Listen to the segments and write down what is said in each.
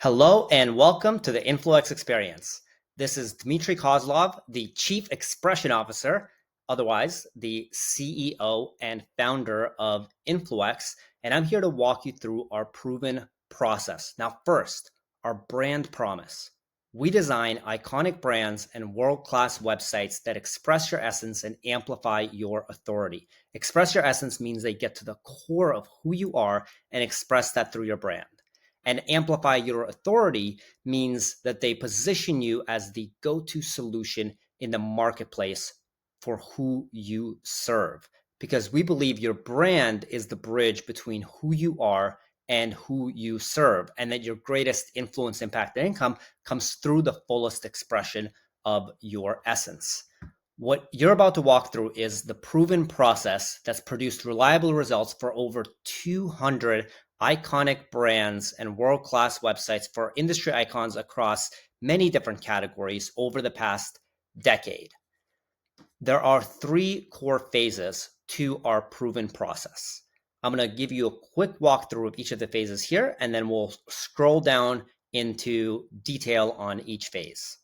Hello and welcome to the Influex experience. This is Dmitry Kozlov, the Chief Expression Officer, otherwise the CEO and founder of Influex, and I'm here to walk you through our proven process. Now, first, our brand promise. We design iconic brands and world-class websites that express your essence and amplify your authority. Express your essence means they get to the core of who you are and express that through your brand. And amplify your authority means that they position you as the go-to solution in the marketplace for who you serve. Because we believe your brand is the bridge between who you are and who you serve, and that your greatest influence, impact, and income comes through the fullest expression of your essence. What you're about to walk through is the proven process that's produced reliable results for over 200 iconic brands and world-class websites for industry icons across many different categories over the past decade. There are three core phases to our proven process. I'm going to give you a quick walkthrough of each of the phases here, and then we'll scroll down into detail on each phase.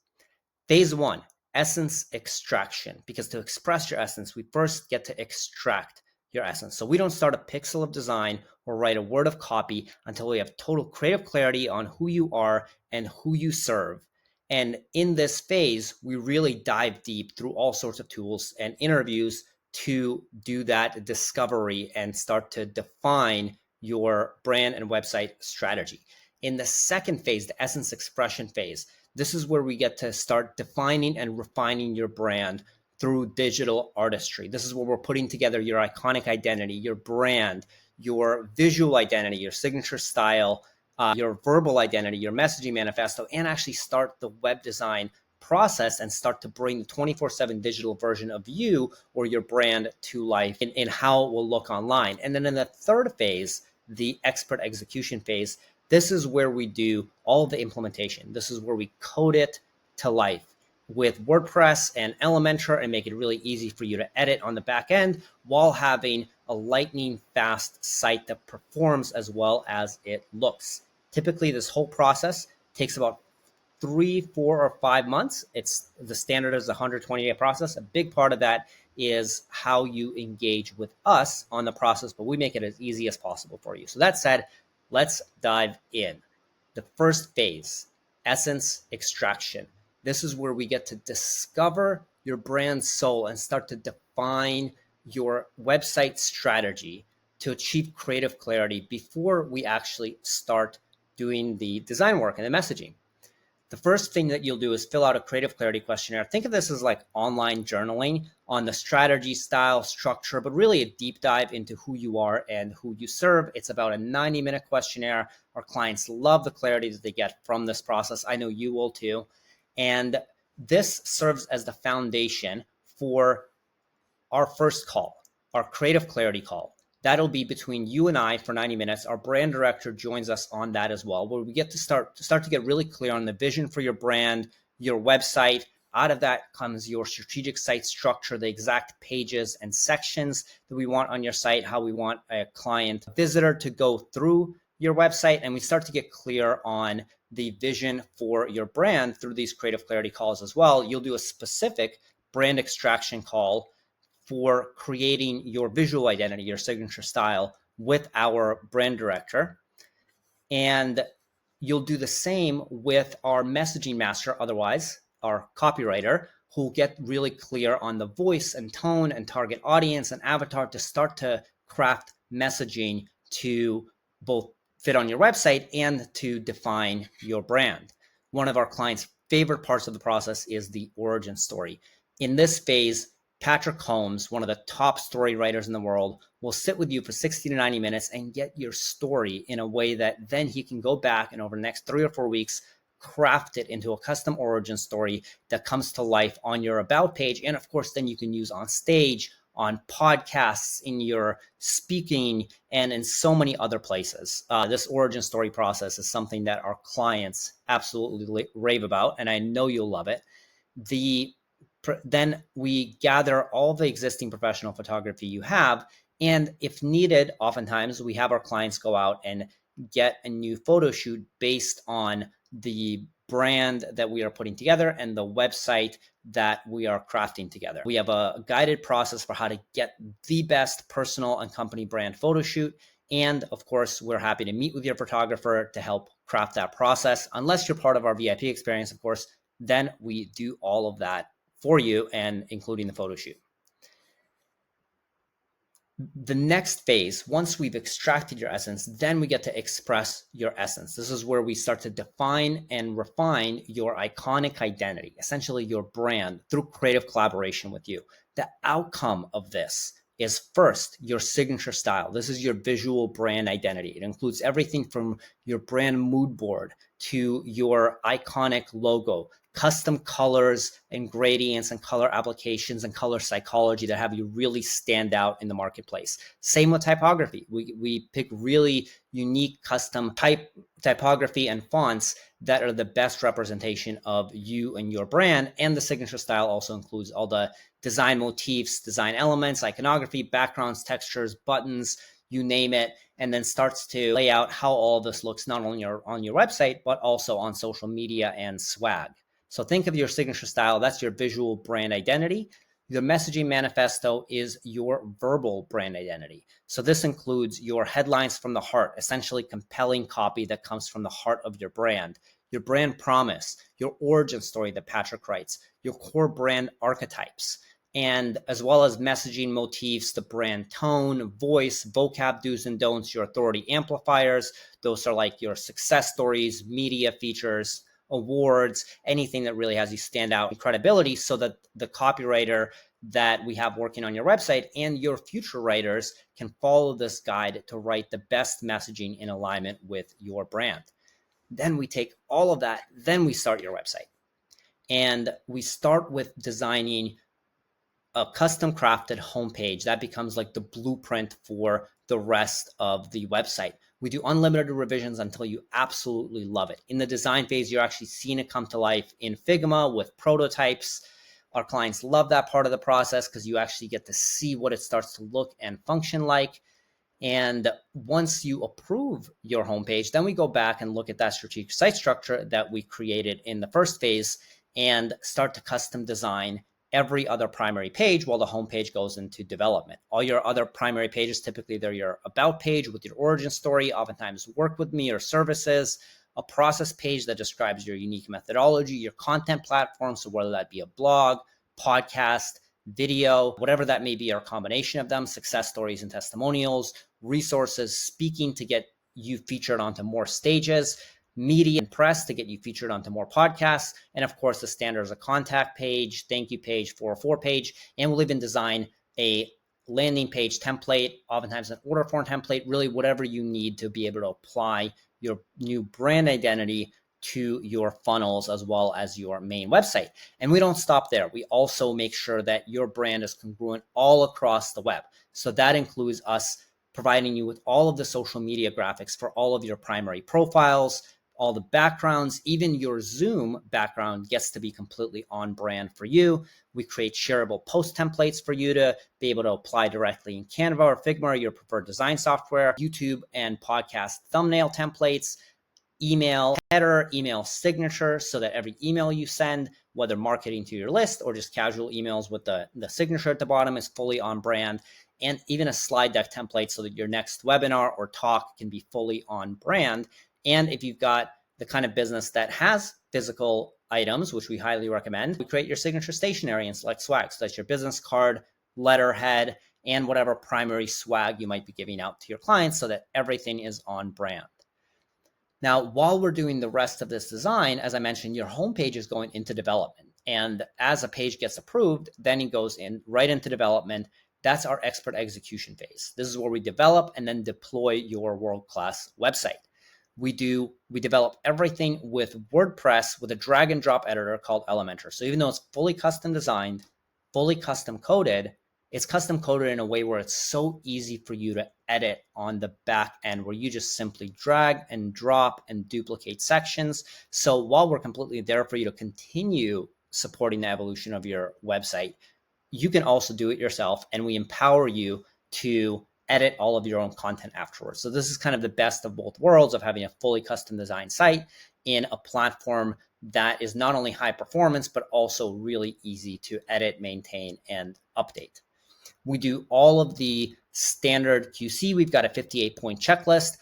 Phase one, essence extraction, because to express your essence, we first get to extract your essence. So we don't start a pixel of design or write a word of copy until we have total creative clarity on who you are and who you serve. And in this phase, we really dive deep through all sorts of tools and interviews to do that discovery and start to define your brand and website strategy. In the second phase, the essence expression phase, this is where we get to start defining and refining your brand through digital artistry. This is where we're putting together your iconic identity, your brand, your visual identity, your signature style, your verbal identity, your messaging manifesto, and actually start the web design process and start to bring the 24/7 digital version of you or your brand to life in how it will look online. And then in the third phase, the expert execution phase, this is where we do all the implementation. This is where we code it to life with WordPress and Elementor and make it really easy for you to edit on the back end while having a lightning fast site that performs as well as it looks. Typically, this whole process takes about 3, 4, or 5 months. It's the standard is a 120-day process. A big part of that is how you engage with us on the process, but we make it as easy as possible for you. So that said, let's dive in. The first phase, essence extraction. This is where we get to discover your brand soul and start to define your website strategy to achieve creative clarity before we actually start doing the design work and the messaging. The first thing that you'll do is fill out a creative clarity questionnaire. Think of this as like online journaling on the strategy, style, structure, but really a deep dive into who you are and who you serve. It's about a 90-minute questionnaire. Our clients love the clarity that they get from this process. I know you will too. And this serves as the foundation for our first call, our creative clarity call. That'll be between you and I for 90 minutes. Our brand director joins us on that as well, where we get to start to get really clear on the vision for your brand, your website. Out of that comes your strategic site structure, the exact pages and sections that we want on your site, how we want a client visitor to go through your website. And we start to get clear on the vision for your brand through these creative clarity calls as well. You'll do a specific brand extraction call for creating your visual identity, your signature style with our brand director. And you'll do the same with our messaging master, otherwise our copywriter, who'll get really clear on the voice and tone and target audience and avatar to start to craft messaging to both fit on your website and to define your brand. One of our clients' favorite parts of the process is the origin story. In this phase, Patrick Holmes, one of the top story writers in the world, will sit with you for 60 to 90 minutes and get your story in a way that then he can go back and over the next 3 or 4 weeks, craft it into a custom origin story that comes to life on your about page. And of course, then you can use on stage, on podcasts, in your speaking, and in so many other places. This origin story process is something that our clients absolutely rave about, and I know you'll love it. Then we gather all the existing professional photography you have. And if needed, oftentimes we have our clients go out and get a new photo shoot based on the brand that we are putting together and the website that we are crafting together. We have a guided process for how to get the best personal and company brand photo shoot. And of course, we're happy to meet with your photographer to help craft that process. Unless you're part of our VIP experience, of course, then we do all of that for you, and including the photo shoot. The next phase, once we've extracted your essence, then we get to express your essence. This is where we start to define and refine your iconic identity, essentially your brand, through creative collaboration with you. The outcome of this is, first, your signature style. This is your visual brand identity. It includes everything from your brand mood board to your iconic logo, custom colors and gradients and color applications and color psychology that have you really stand out in the marketplace. Same with typography. We pick really unique custom typography and fonts that are the best representation of you and your brand. And the signature style also includes all the design motifs, design elements, iconography, backgrounds, textures, buttons, you name it, and then starts to lay out how all this looks not only on your website, but also on social media and swag. So think of your signature style. That's your visual brand identity. Your messaging manifesto is your verbal brand identity. So this includes your headlines from the heart, essentially compelling copy that comes from the heart of your brand, your brand promise, your origin story that Patrick writes, your core brand archetypes, and as well as messaging motifs, the brand tone, voice, vocab do's and don'ts, your authority amplifiers. Those are like your success stories, media features, awards, anything that really has you stand out in credibility, so that the copywriter that we have working on your website and your future writers can follow this guide to write the best messaging in alignment with your brand. Then we take all of that, then we start your website. And we start with designing a custom crafted homepage that becomes like the blueprint for the rest of the website. We do unlimited revisions until you absolutely love it. In the design phase, you're actually seeing it come to life in Figma with prototypes. Our clients love that part of the process because you actually get to see what it starts to look and function like. And once you approve your homepage, then we go back and look at that strategic site structure that we created in the first phase and start to custom design every other primary page while the homepage goes into development. All your other primary pages, typically they're your about page with your origin story, oftentimes work with me or services, a process page that describes your unique methodology, your content platform, so whether that be a blog, podcast, video, whatever that may be, or a combination of them, success stories and testimonials, resources, speaking to get you featured onto more stages, media and press to get you featured onto more podcasts, and of course the standard is a contact page, thank you page, 404 page, and we'll even design a landing page template, oftentimes an order form template, really whatever you need to be able to apply your new brand identity to your funnels as well as your main website. And we don't stop there. We also make sure that your brand is congruent all across the web. So that includes us providing you with all of the social media graphics for all of your primary profiles, all the backgrounds, even your Zoom background gets to be completely on brand for you. We create shareable post templates for you to be able to apply directly in Canva or Figma or your preferred design software, YouTube and podcast thumbnail templates, email header, email signature, so that every email you send, whether marketing to your list or just casual emails with the signature at the bottom, is fully on brand, and even a slide deck template so that your next webinar or talk can be fully on brand. And if you've got the kind of business that has physical items, which we highly recommend, we create your signature stationery and select swag. So that's your business card, letterhead, and whatever primary swag you might be giving out to your clients so that everything is on brand. Now, while we're doing the rest of this design, as I mentioned, your homepage is going into development. And as a page gets approved, then it goes in right into development. That's our expert execution phase. This is where we develop and then deploy your world-class website. We develop everything with WordPress with a drag and drop editor called Elementor. So even though it's fully custom designed, fully custom coded, it's custom coded in a way where it's so easy for you to edit on the back end, where you just simply drag and drop and duplicate sections. So while we're completely there for you to continue supporting the evolution of your website, you can also do it yourself, and we empower you to edit all of your own content afterwards. So this is kind of the best of both worlds of having a fully custom designed site in a platform that is not only high performance, but also really easy to edit, maintain, and update. We do all of the standard QC. We've got a 58-point checklist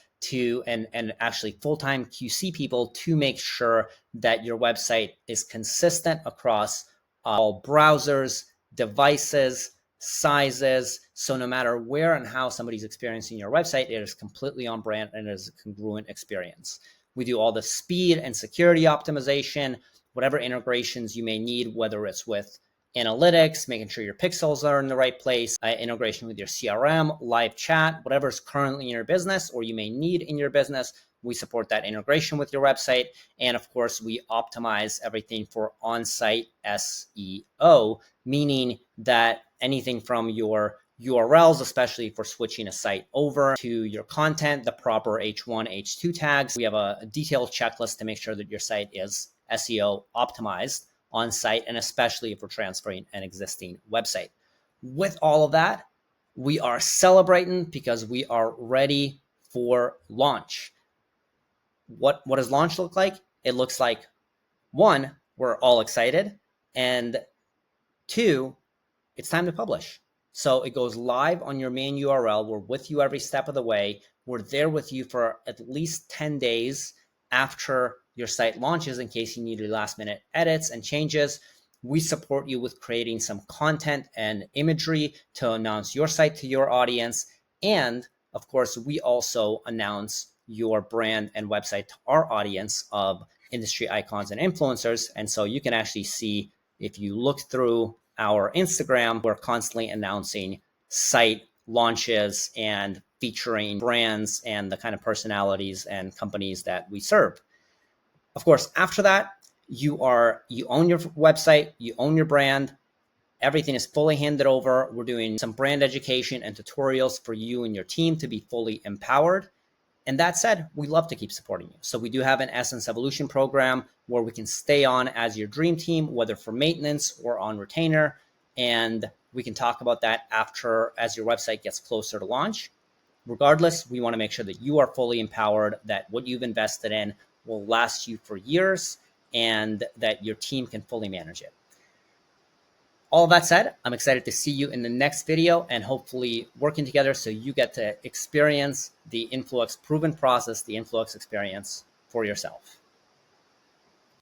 and actually full-time QC people to make sure that your website is consistent across all browsers, devices, sizes. So no matter where and how somebody's experiencing your website, it is completely on brand and it is a congruent experience. We do all the speed and security optimization, whatever integrations you may need, whether it's with analytics, making sure your pixels are in the right place, integration with your CRM, live chat, whatever's currently in your business or you may need in your business. We support that integration with your website. And of course, we optimize everything for on-site SEO, meaning that anything from your URLs, especially for switching a site over, to your content, the proper H1, H2 tags. We have a detailed checklist to make sure that your site is SEO optimized on site, and especially if we're transferring an existing website. With all of that, we are celebrating because we are ready for launch. What does launch look like? It looks like, one, we're all excited, and two, it's time to publish. So it goes live on your main URL. We're with you every step of the way. We're there with you for at least 10 days after your site launches in case you need last minute edits and changes. We support you with creating some content and imagery to announce your site to your audience. And of course, we also announce your brand and website to our audience of industry icons and influencers. And so you can actually see, if you look through our Instagram, we're constantly announcing site launches and featuring brands and the kind of personalities and companies that we serve. Of course, after that, you own your website, you own your brand, everything is fully handed over. We're doing some brand education and tutorials for you and your team to be fully empowered. And that said, we love to keep supporting you. So we do have an Essence Evolution program where we can stay on as your dream team, whether for maintenance or on retainer. And we can talk about that as your website gets closer to launch. Regardless, we want to make sure that you are fully empowered, that what you've invested in will last you for years, and that your team can fully manage it. All that said, I'm excited to see you in the next video and hopefully working together so you get to experience the Influex proven process, the Influex experience for yourself.